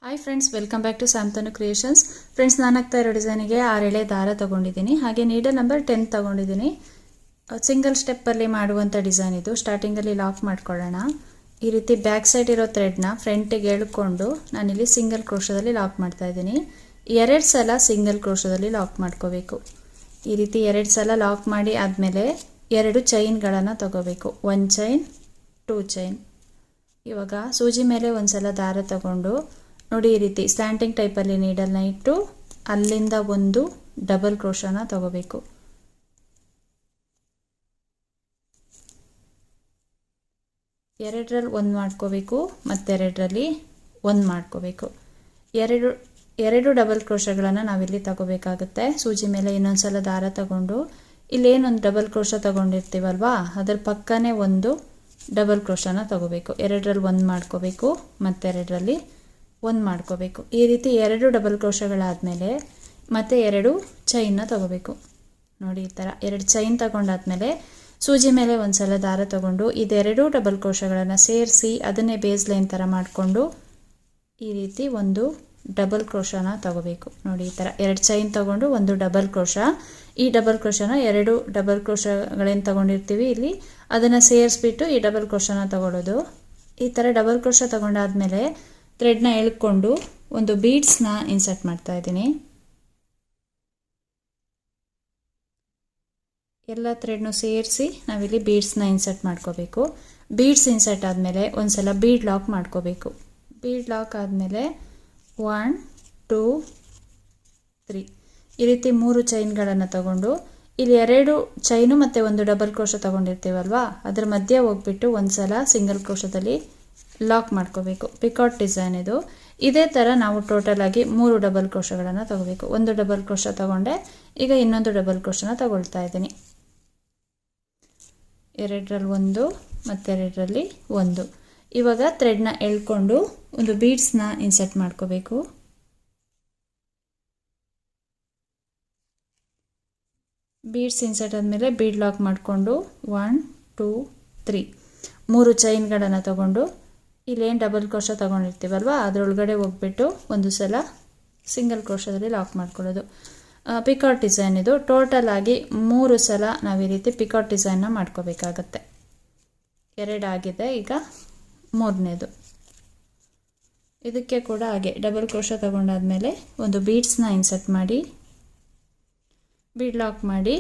Hi friends, welcome back to Samtanu creations. Friends, ನಾನು ಹಾಕ್ತಾ ಇರೋ ಡಿಸೈನಿಗೆ 6 ಎಳೆ ದಾರ ತೊಗೊಂಡಿದ್ದೀನಿ. ಹಾಗೆ ನೀಡಲ್ ನಂಬರ್ 10 ತೊಗೊಂಡಿದ್ದೀನಿ. ಸಿಂಗಲ್ ಸ್ಟೆಪ್ಪಲ್ಲಿ ಮಾಡುವಂಥ ಡಿಸೈನ್ ಇದು. ಸ್ಟಾರ್ಟಿಂಗಲ್ಲಿ ಲಾಕ್ ಮಾಡ್ಕೊಳ್ಳೋಣ. ಈ ರೀತಿ ಬ್ಯಾಕ್ ಸೈಡ್ ಇರೋ ಥ್ರೆಡ್ನ ಫ್ರಂಟಿಗೆ ಎಳ್ಕೊಂಡು ನಾನಿಲ್ಲಿ ಸಿಂಗಲ್ ಕ್ರೋಶದಲ್ಲಿ ಲಾಕ್ ಮಾಡ್ತಾ ಇದ್ದೀನಿ. 2 ಸಲ ಸಿಂಗಲ್ ಕ್ರೋಶದಲ್ಲಿ ಲಾಕ್ ಮಾಡ್ಕೋಬೇಕು. ಈ ರೀತಿ 2 ಸಲ ಲಾಕ್ ಮಾಡಿ ಆದಮೇಲೆ 2 ಚೈನ್ಗಳನ್ನು ತಗೋಬೇಕು. 1 ಚೈನ್, 2 ಚೈನ್. ಇವಾಗ ಸೂಜಿ ಮೇಲೆ ಒಂದು ಸಲ ದಾರ ತಗೊಂಡು ನೋಡಿ, ಈ ರೀತಿ ಸ್ಲ್ಯಾಂಟಿಂಗ್ ಟೈಪಲ್ಲಿ ನೀಡಲ್ನ ಇಟ್ಟು ಅಲ್ಲಿಂದ ಒಂದು ಡಬಲ್ ಕ್ರೋಶನ ತಗೋಬೇಕು. ಎರಡರಲ್ಲಿ ಒಂದು ಮಾಡ್ಕೋಬೇಕು, ಮತ್ತೆರಡರಲ್ಲಿ ಒಂದು ಮಾಡ್ಕೋಬೇಕು. ಎರಡು ಡಬಲ್ ಕ್ರೋಶಗಳನ್ನು ನಾವಿಲ್ಲಿ ತಗೋಬೇಕಾಗುತ್ತೆ. ಸೂಜಿ ಮೇಲೆ ಇನ್ನೊಂದು ಸಲ ದಾರ ತಗೊಂಡು ಇಲ್ಲೇನೊಂದು ಡಬಲ್ ಕ್ರೋಶ ತಗೊಂಡಿರ್ತೀವಲ್ವಾ, ಅದರ ಪಕ್ಕನೇ ಒಂದು ಡಬಲ್ ಕ್ರೋಶನ ತಗೋಬೇಕು. ಎರಡರಲ್ಲಿ ಒಂದು ಮಾಡ್ಕೋಬೇಕು, ಮತ್ತೆರಡರಲ್ಲಿ ಒಂದು ಮಾಡ್ಕೋಬೇಕು. ಈ ರೀತಿ 2 ಡಬಲ್ ಕ್ರೋಶಗಳಾದಮೇಲೆ ಮತ್ತೆ 2 ಚೈನ್ನ ತಗೋಬೇಕು. ನೋಡಿ, ಈ ಥರ 2 ಚೈನ್ ತಗೊಂಡಾದ್ಮೇಲೆ ಸೂಜಿ ಮೇಲೆ ಒಂದು ಸಲ ದಾರ ತಗೊಂಡು ಇದೆರಡು ಡಬಲ್ ಕ್ರೋಶಗಳನ್ನು ಸೇರಿಸಿ ಅದನ್ನೇ ಬೇಸ್ ಲೈನ್ ಥರ ಮಾಡಿಕೊಂಡು ಈ ರೀತಿ ಒಂದು ಡಬಲ್ ಕ್ರೋಶನ ತಗೋಬೇಕು. ನೋಡಿ, ಈ ಥರ 2 ಚೈನ್ ತಗೊಂಡು ಒಂದು ಡಬಲ್ ಕ್ರೋಶ. ಈ ಡಬಲ್ ಕ್ರೋಶನ 2 ಡಬಲ್ ಕ್ರೋಶಗಳೇನು ತಗೊಂಡಿರ್ತೀವಿ ಇಲ್ಲಿ ಅದನ್ನು ಸೇರಿಸ್ಬಿಟ್ಟು ಈ ಡಬಲ್ ಕ್ರೋಶನ ತಗೊಳ್ಳೋದು. ಈ ಥರ ಡಬಲ್ ಕ್ರೋಶ ತಗೊಂಡಾದ್ಮೇಲೆ ಥ್ರೆಡ್ನ ಎಳ್ಕೊಂಡು ಒಂದು ಬೀಡ್ಸ್ನ ಇನ್ಸರ್ಟ್ ಮಾಡ್ತಾ ಇದ್ದೀನಿ. ಎಲ್ಲ ಥ್ರೆಡ್ನು ಸೇರಿಸಿ ನಾವಿಲ್ಲಿ ಬೀಡ್ಸ್ನ ಇನ್ಸರ್ಟ್ ಮಾಡ್ಕೋಬೇಕು. ಬೀಡ್ಸ್ ಇನ್ಸರ್ಟ್ ಆದಮೇಲೆ ಒಂದು ಸಲ ಬೀಡ್ ಲಾಕ್ ಮಾಡ್ಕೋಬೇಕು. ಬೀಡ್ ಲಾಕ್ ಆದಮೇಲೆ 1, 2, 3 ಈ ರೀತಿ 3 ಚೈನ್ಗಳನ್ನು ತಗೊಂಡು ಇಲ್ಲಿ 2 ಚೈನು ಮತ್ತು ಒಂದು ಡಬಲ್ ಕ್ರೋಶ ತಗೊಂಡಿರ್ತೀವಲ್ವಾ, ಅದ್ರ ಮಧ್ಯೆ ಹೋಗ್ಬಿಟ್ಟು ಒಂದು ಸಲ ಸಿಂಗಲ್ ಕ್ರೋಶದಲ್ಲಿ ಲಾಕ್ ಮಾಡ್ಕೋಬೇಕು. ಪಿಕಾಟ್ ಡಿಸೈನ್ ಇದು. ಇದೇ ಥರ ನಾವು ಟೋಟಲ್ ಆಗಿ 3 ಡಬಲ್ ಕ್ರೋಶಗಳನ್ನು ತಗೋಬೇಕು. ಒಂದು ಡಬಲ್ ಕ್ರೋಶ ತಗೊಂಡೆ, ಈಗ ಇನ್ನೊಂದು ಡಬಲ್ ಕ್ರೋಶನ ತಗೊಳ್ತಾ ಇದ್ದೀನಿ. 2ರಲ್ಲಿ ಒಂದು ಮತ್ತೆರಡರಲ್ಲಿ ಒಂದು. ಇವಾಗ ಥ್ರೆಡ್ನ ಎಳ್ಕೊಂಡು ಒಂದು ಬೀಡ್ಸ್ನ ಇನ್ಸರ್ಟ್ ಮಾಡ್ಕೋಬೇಕು. ಬೀಡ್ಸ್ ಇನ್ಸರ್ಟ್ ಆದಮೇಲೆ ಬೀಡ್ ಲಾಕ್ ಮಾಡಿಕೊಂಡು 1, 2, 3 3 ಚೈನ್ಗಳನ್ನು ತಗೊಂಡು ಇಲ್ಲೇನು ಡಬಲ್ ಕ್ರೋಶ ತೊಗೊಂಡಿರ್ತೀವಲ್ವ ಅದರೊಳಗಡೆ ಹೋಗ್ಬಿಟ್ಟು ಒಂದು ಸಲ ಸಿಂಗಲ್ ಕ್ರೋಶದಲ್ಲಿ ಲಾಕ್ ಮಾಡ್ಕೊಳ್ಳೋದು. ಪಿಕಾಟ್ ಡಿಸೈನ್ ಇದು. ಟೋಟಲ್ ಆಗಿ 3 ಸಲ ನಾವು ಈ ರೀತಿ ಪಿಕಾಟ್ ಡಿಸೈನ್ನ ಮಾಡ್ಕೋಬೇಕಾಗತ್ತೆ. 2 ಆಗಿದೆ, ಈಗ 3ನೇದು. ಇದಕ್ಕೆ ಕೂಡ ಹಾಗೆ ಡಬಲ್ ಕ್ರೋಶ ತಗೊಂಡಾದ್ಮೇಲೆ ಒಂದು ಬೀಡ್ಸ್ನ ಇನ್ಸರ್ಟ್ ಮಾಡಿ ಬೀಡ್ ಲಾಕ್ ಮಾಡಿ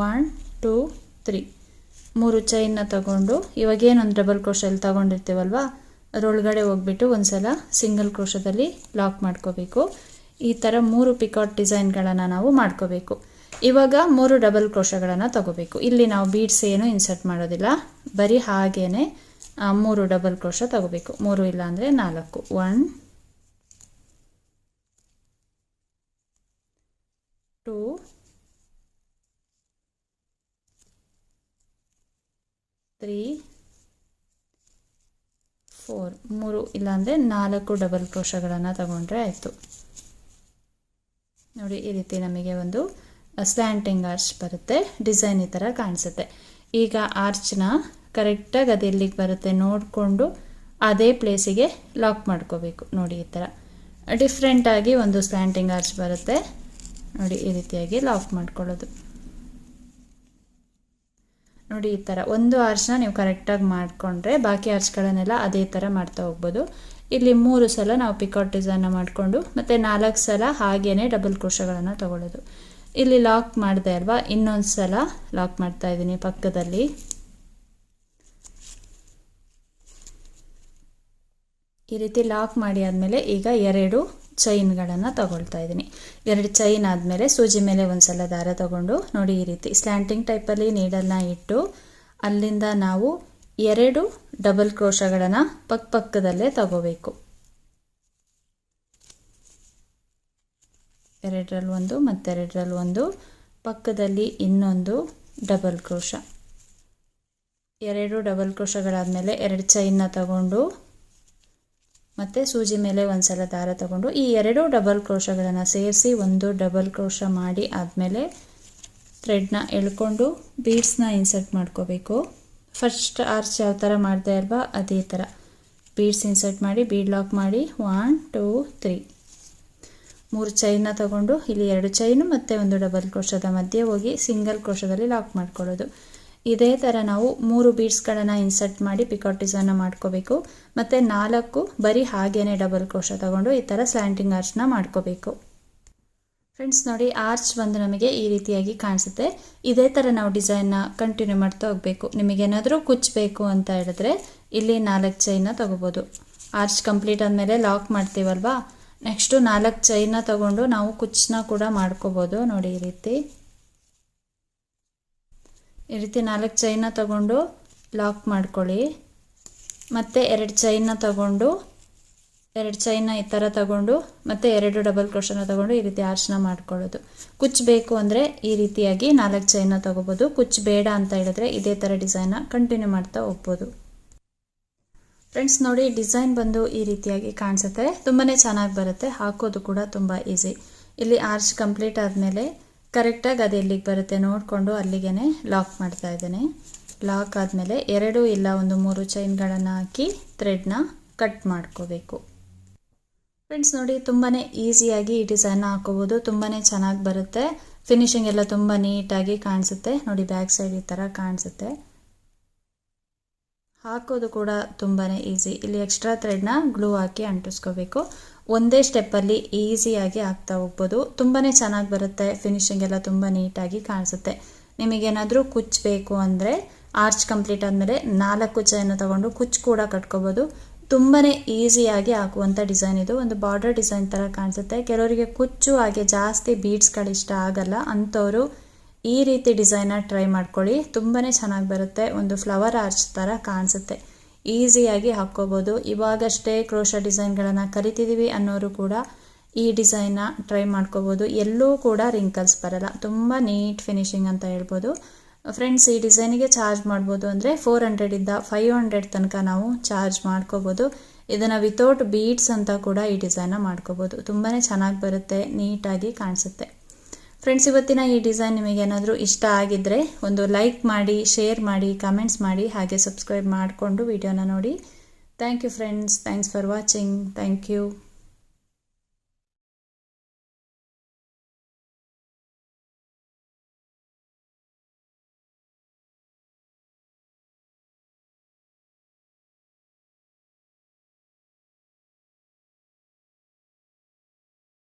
1, 2, 3 3 ಚೈನ್ನ ತಗೊಂಡು ಇವಾಗೇನೊಂದು ಡಬಲ್ ಕ್ರೋಶ ಇಲ್ಲಿ ತಗೊಂಡಿರ್ತೀವಲ್ವ ಅದರೊಳಗಡೆ ಹೋಗ್ಬಿಟ್ಟು ಒಂದು ಸಲ ಸಿಂಗಲ್ ಕ್ರೋಶದಲ್ಲಿ ಲಾಕ್ ಮಾಡ್ಕೋಬೇಕು. ಈ ಥರ 3 ಪಿಕಾಟ್ ಡಿಸೈನ್ಗಳನ್ನು ನಾವು ಮಾಡ್ಕೋಬೇಕು. ಇವಾಗ 3 ಡಬಲ್ ಕ್ರೋಶಗಳನ್ನು ತಗೋಬೇಕು. ಇಲ್ಲಿ ನಾವು ಬೀಡ್ಸ್ ಏನು ಇನ್ಸರ್ಟ್ ಮಾಡೋದಿಲ್ಲ, ಬರೀ ಹಾಗೇನೆ 3 ಡಬಲ್ ಕ್ರೋಶ ತಗೋಬೇಕು. 3 ಇಲ್ಲ ಅಂದರೆ 4. 1, 2, 3, 4 3 ಇಲ್ಲಾಂದರೆ 4 ಡಬಲ್ ಕ್ರೋಶಗಳನ್ನು ತಗೊಂಡ್ರೆ ಆಯಿತು. ನೋಡಿ, ಈ ರೀತಿ ನಮಗೆ ಒಂದು ಸ್ಲ್ಯಾಂಟಿಂಗ್ ಆರ್ಚ್ ಬರುತ್ತೆ. ಡಿಸೈನ್ ಈ ಥರ ಕಾಣಿಸುತ್ತೆ. ಈಗ ಆರ್ಚ್ನ ಕರೆಕ್ಟಾಗಿ ಅದು ಎಲ್ಲಿಗೆ ಬರುತ್ತೆ ನೋಡಿಕೊಂಡು ಅದೇ ಪ್ಲೇಸಿಗೆ ಲಾಕ್ ಮಾಡ್ಕೋಬೇಕು. ನೋಡಿ, ಈ ಥರ ಡಿಫ್ರೆಂಟಾಗಿ ಒಂದು ಸ್ಲ್ಯಾಂಟಿಂಗ್ ಆರ್ಚ್ ಬರುತ್ತೆ. ನೋಡಿ, ಈ ರೀತಿಯಾಗಿ ಲಾಕ್ ಮಾಡ್ಕೊಳ್ಳೋದು. ನೋಡಿ, ಈ ಥರ ಒಂದು ಆರ್ಚ್ನ ನೀವು ಕರೆಕ್ಟಾಗಿ ಮಾಡಿಕೊಂಡ್ರೆ ಬಾಕಿ ಆರ್ಚ್ಗಳನ್ನೆಲ್ಲ ಅದೇ ಥರ ಮಾಡ್ತಾ ಹೋಗ್ಬೋದು. ಇಲ್ಲಿ 3 ಸಲ ನಾವು ಪಿಕಾಟ್ ಡಿಸೈನ್ನ ಮಾಡಿಕೊಂಡು ಮತ್ತು 4 ಸಲ ಹಾಗೇನೆ ಡಬಲ್ ಕ್ರೋಶಗಳನ್ನು ತಗೊಳ್ಳೋದು. ಇಲ್ಲಿ ಲಾಕ್ ಮಾಡಿದೆ ಅಲ್ವಾ, ಇನ್ನೊಂದು ಸಲ ಲಾಕ್ ಮಾಡ್ತಾ ಇದ್ದೀನಿ ಪಕ್ಕದಲ್ಲಿ. ಈ ರೀತಿ ಲಾಕ್ ಮಾಡಿ ಆದಮೇಲೆ ಈಗ 2 ಚೈನ್ಗಳನ್ನು ತಗೊಳ್ತಾ ಇದ್ದೀನಿ. 2 ಚೈನ್ ಆದಮೇಲೆ ಸೂಜಿ ಮೇಲೆ ಒಂದು ಸಲ ದಾರ ತಗೊಂಡು ನೋಡಿ, ಈ ರೀತಿ ಸ್ಲ್ಯಾಂಟಿಂಗ್ ಟೈಪಲ್ಲಿ ನೀಡಲ್ನ ಇಟ್ಟು ಅಲ್ಲಿಂದ ನಾವು 2 ಡಬಲ್ ಕ್ರೋಶಗಳನ್ನು ಪಕ್ಕದಲ್ಲೇ ತಗೋಬೇಕು. 2ರಲ್ಲಿ ಒಂದು ಮತ್ತೆರಡರಲ್ಲಿ ಒಂದು, ಪಕ್ಕದಲ್ಲಿ ಇನ್ನೊಂದು ಡಬಲ್ ಕ್ರೋಶ. 2 ಡಬಲ್ ಕ್ರೋಶಗಳಾದಮೇಲೆ 2 ಚೈನ್ನ ತಗೊಂಡು ಮತ್ತು ಸೂಜಿ ಮೇಲೆ ಒಂದು ಸಲ ದಾರ ತಗೊಂಡು ಈ 2 ಡಬಲ್ ಕ್ರೋಶಗಳನ್ನು ಸೇರಿಸಿ ಒಂದು ಡಬಲ್ ಕ್ರೋಶ ಮಾಡಿ ಆದಮೇಲೆ ಥ್ರೆಡ್ನ ಎಳ್ಕೊಂಡು ಬೀಡ್ಸ್ನ ಇನ್ಸರ್ಟ್ ಮಾಡ್ಕೋಬೇಕು. ಫಸ್ಟ್ ಆರ್ಚ್ ಯಾವ ಥರ ಮಾಡಿದೆ ಅಲ್ವಾ ಅದೇ ಥರ ಬೀಡ್ಸ್ ಇನ್ಸರ್ಟ್ ಮಾಡಿ ಬೀಡ್ ಲಾಕ್ ಮಾಡಿ 1 2 3 3 ಚೈನ್ನ ತಗೊಂಡು ಇಲ್ಲಿ 2 ಚೈನು ಮತ್ತು ಒಂದು ಡಬಲ್ ಕ್ರೋಶದ ಮಧ್ಯೆ ಹೋಗಿ ಸಿಂಗಲ್ ಕ್ರೋಶದಲ್ಲಿ ಲಾಕ್ ಮಾಡ್ಕೊಳ್ಳೋದು. ಇದೇ ಥರ ನಾವು 3 ಬೀಡ್ಸ್ಗಳನ್ನು ಇನ್ಸರ್ಟ್ ಮಾಡಿ ಪಿಕಾಟ್ ಡಿಸೈನ್ನ ಮಾಡ್ಕೋಬೇಕು. ಮತ್ತು 4 ಬರೀ ಹಾಗೇನೆ ಡಬಲ್ ಕ್ರೋಶ ತಗೊಂಡು ಈ ಥರ ಸ್ಲ್ಯಾಂಟಿಂಗ್ ಆರ್ಚ್ನ ಮಾಡ್ಕೋಬೇಕು. ಫ್ರೆಂಡ್ಸ್ ನೋಡಿ, ಆರ್ಚ್ ಬಂದು ನಮಗೆ ಈ ರೀತಿಯಾಗಿ ಕಾಣಿಸುತ್ತೆ. ಇದೇ ಥರ ನಾವು ಡಿಸೈನ್ನ ಕಂಟಿನ್ಯೂ ಮಾಡ್ತಾ ಹೋಗಬೇಕು. ನಿಮಗೇನಾದರೂ ಕುಚ್ಚಬೇಕು ಅಂತ ಹೇಳಿದ್ರೆ ಇಲ್ಲಿ 4 ಚೈನ್ನ ತಗೋಬೋದು. ಆರ್ಚ್ ಕಂಪ್ಲೀಟ್ ಆದಮೇಲೆ ಲಾಕ್ ಮಾಡ್ತೀವಲ್ವಾ, ನೆಕ್ಸ್ಟು 4 ಚೈನ್ನ ತಗೊಂಡು ನಾವು ಕುಚ್ಚನ್ನ ಕೂಡ ಮಾಡ್ಕೋಬೋದು. ನೋಡಿ ಈ ರೀತಿ 4 ಚೈನ್ನ ತಗೊಂಡು ಲಾಕ್ ಮಾಡ್ಕೊಳ್ಳಿ. ಮತ್ತು 2 ಚೈನ್ನ ತಗೊಂಡು 2 ಚೈನ್ನ ಈ ಥರ ತಗೊಂಡು ಮತ್ತು 2 ಡಬಲ್ ಕ್ರೋಶನ ತಗೊಂಡು ಈ ರೀತಿ ಆರ್ಚ್ನ ಮಾಡ್ಕೊಳ್ಳೋದು. ಕುಚ್ಚಬೇಕು ಅಂದರೆ ಈ ರೀತಿಯಾಗಿ 4 ಚೈನ್ನ ತಗೋಬೋದು. ಕುಚ್ಚು ಬೇಡ ಅಂತ ಹೇಳಿದ್ರೆ ಇದೇ ಥರ ಡಿಸೈನ್ನ ಕಂಟಿನ್ಯೂ ಮಾಡ್ತಾ ಹೋಗ್ಬೋದು. ಫ್ರೆಂಡ್ಸ್ ನೋಡಿ, ಡಿಸೈನ್ ಬಂದು ಈ ರೀತಿಯಾಗಿ ಕಾಣಿಸುತ್ತೆ. ತುಂಬಾ ಚೆನ್ನಾಗಿ ಬರುತ್ತೆ, ಹಾಕೋದು ಕೂಡ ತುಂಬ ಈಸಿ. ಇಲ್ಲಿ ಆರ್ಚ್ ಕಂಪ್ಲೀಟ್ ಆದಮೇಲೆ ಕರೆಕ್ಟಾಗಿ ಅದು ಎಲ್ಲಿಗೆ ಬರುತ್ತೆ ನೋಡಿಕೊಂಡು ಅಲ್ಲಿಗೆ ಲಾಕ್ ಮಾಡ್ತಾ ಇದ್ದೇನೆ. ಲಾಕ್ ಆದಮೇಲೆ 2 ಇಲ್ಲ ಒಂದು 3 ಚೈನ್ಗಳನ್ನು ಹಾಕಿ ಥ್ರೆಡ್ನ ಕಟ್ ಮಾಡ್ಕೋಬೇಕು. ಫ್ರೆಂಡ್ಸ್ ನೋಡಿ, ತುಂಬಾ ಈಸಿಯಾಗಿ ಈ ಡಿಸೈನ್ನ ಹಾಕೋಬೋದು. ತುಂಬಾ ಚೆನ್ನಾಗಿ ಬರುತ್ತೆ. ಫಿನಿಶಿಂಗ್ ಎಲ್ಲ ತುಂಬ ನೀಟಾಗಿ ಕಾಣಿಸುತ್ತೆ. ನೋಡಿ ಬ್ಯಾಕ್ ಸೈಡ್ ಈ ಥರ ಕಾಣಿಸುತ್ತೆ. ಹಾಕೋದು ಕೂಡ ತುಂಬಾ ಈಸಿ. ಇಲ್ಲಿ ಎಕ್ಸ್ಟ್ರಾ ಥ್ರೆಡ್ನ ಗ್ಲೂ ಹಾಕಿ ಅಂಟಿಸ್ಕೋಬೇಕು. ಒಂದೇ ಸ್ಟೆಪ್ಪಲ್ಲಿ ಈಸಿಯಾಗಿ ಹಾಕ್ತಾ ಹೋಗ್ಬೋದು. ತುಂಬಾ ಚೆನ್ನಾಗಿ ಬರುತ್ತೆ. ಫಿನಿಶಿಂಗ್ ಎಲ್ಲ ತುಂಬ ನೀಟಾಗಿ ಕಾಣಿಸುತ್ತೆ. ನಿಮಗೇನಾದರೂ ಕುಚ್ಚಬೇಕು ಅಂದರೆ ಆರ್ಚ್ ಕಂಪ್ಲೀಟ್ ಆದಮೇಲೆ 4 ಚೈನ ತಗೊಂಡು ಕುಚ್ಚು ಕೂಡ ಕಟ್ಕೋಬೋದು. ತುಂಬಾ ಈಸಿಯಾಗಿ ಹಾಕುವಂಥ ಡಿಸೈನ್ ಇದು. ಒಂದು ಬಾರ್ಡರ್ ಡಿಸೈನ್ ಥರ ಕಾಣಿಸುತ್ತೆ. ಕೆಲವರಿಗೆ ಕುಚ್ಚು ಹಾಗೆ ಜಾಸ್ತಿ ಬೀಡ್ಸ್ಗಳು ಇಷ್ಟ ಆಗಲ್ಲ ಅಂಥವರು ಈ ರೀತಿ ಡಿಸೈನ್ನ ಟ್ರೈ ಮಾಡ್ಕೊಳ್ಳಿ. ತುಂಬಾ ಚೆನ್ನಾಗಿ ಬರುತ್ತೆ. ಒಂದು ಫ್ಲವರ್ ಆರ್ಚ್ ಥರ ಕಾಣಿಸುತ್ತೆ. ಈಸಿಯಾಗಿ ಹಾಕ್ಕೋಬೋದು. ಇವಾಗಷ್ಟೇ ಕ್ರೋಶ ಡಿಸೈನ್ಗಳನ್ನು ಕಲಿತಿದ್ದೀವಿ ಅನ್ನೋರು ಕೂಡ ಈ ಡಿಸೈನ್ನ ಟ್ರೈ ಮಾಡ್ಕೋಬೋದು. ಎಲ್ಲೂ ಕೂಡ ರಿಂಕಲ್ಸ್ ಬರಲ್ಲ. ತುಂಬ ನೀಟ್ ಫಿನಿಶಿಂಗ್ ಅಂತ ಹೇಳ್ಬೋದು. ಫ್ರೆಂಡ್ಸ್, ಈ ಡಿಸೈನಿಗೆ ಚಾರ್ಜ್ ಮಾಡ್ಬೋದು ಅಂದರೆ 400 ಇಂದ 500 ತನಕ ನಾವು ಚಾರ್ಜ್ ಮಾಡ್ಕೋಬೋದು. ಇದನ್ನು ವಿತೌಟ್ ಬೀಡ್ಸ್ ಅಂತ ಕೂಡ ಈ ಡಿಸೈನ್ನ ಮಾಡ್ಕೋಬೋದು. ತುಂಬಾ ಚೆನ್ನಾಗಿ ಬರುತ್ತೆ, ನೀಟಾಗಿ ಕಾಣಿಸುತ್ತೆ. ಫ್ರೆಂಡ್ಸ್, ಇವತ್ತಿನ ಈ ಡಿಸೈನ್ ನಿಮಗೇನಾದರೂ ಇಷ್ಟ ಆಗಿದ್ದರೆ ಒಂದು ಲೈಕ್ ಮಾಡಿ, ಶೇರ್ ಮಾಡಿ, ಕಮೆಂಟ್ಸ್ ಮಾಡಿ, ಹಾಗೆ ಸಬ್ಸ್ಕ್ರೈಬ್ ಮಾಡಿಕೊಂಡು ವಿಡಿಯೋನ ನೋಡಿ. Thank you friends. Thanks for watching. Thank you.